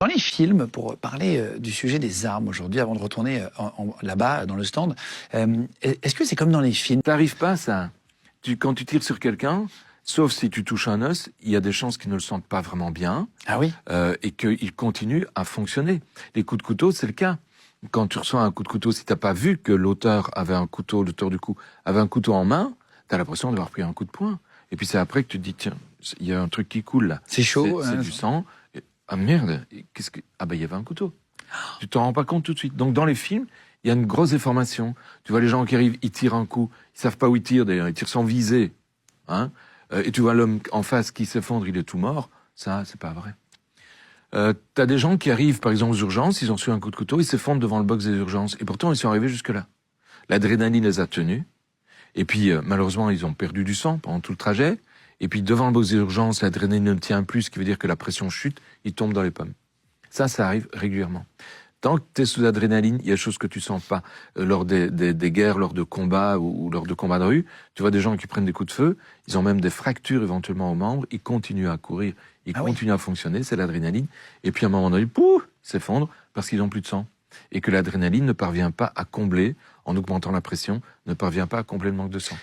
Dans les films, pour parler du sujet des armes aujourd'hui, avant de retourner là-bas, dans le stand, est-ce que c'est comme dans les films? Ça n'arrive pas, ça. Quand tu tires sur quelqu'un, sauf si tu touches un os, il y a des chances qu'ils ne le sentent pas vraiment bien. Ah oui. Et qu'il continue à fonctionner. Les coups de couteau, c'est le cas. Quand tu reçois un coup de couteau, si t'as pas vu que l'auteur avait un couteau, l'auteur du coup avait un couteau en main, t'as l'impression d'avoir pris un coup de poing. Et puis c'est après que tu te dis, tiens, il y a un truc qui coule là. C'est chaud. C'est du sang. Ah merde, ah ben il y avait un couteau. Tu t'en rends pas compte tout de suite. Donc dans les films, il y a une grosse déformation. Tu vois les gens qui arrivent, ils tirent un coup, ils savent pas où ils tirent d'ailleurs, ils tirent sans viser. Hein, et tu vois l'homme en face qui s'effondre, il est tout mort. Ça, c'est pas vrai. T'as des gens qui arrivent, par exemple, aux urgences, ils ont reçu un coup de couteau, ils s'effondrent devant le box des urgences. Et pourtant, ils sont arrivés jusque-là. L'adrénaline les a tenus. Et puis, malheureusement, ils ont perdu du sang pendant tout le trajet. Et puis, devant le box des urgences, l'adrénaline ne tient plus, ce qui veut dire que la pression chute, ils tombent dans les pommes. Ça arrive régulièrement. Tant que tu es sous adrénaline, il y a des choses que tu sens pas. Lors des guerres, lors de combats ou lors de combats de rue, tu vois des gens qui prennent des coups de feu, ils ont même des fractures éventuellement aux membres, ils continuent à courir, ils continuent à fonctionner, c'est l'adrénaline. Et puis à un moment donné, pouf, ils s'effondrent parce qu'ils n'ont plus de sang. Et que l'adrénaline ne parvient pas à combler, en augmentant la pression, ne parvient pas à combler le manque de sang.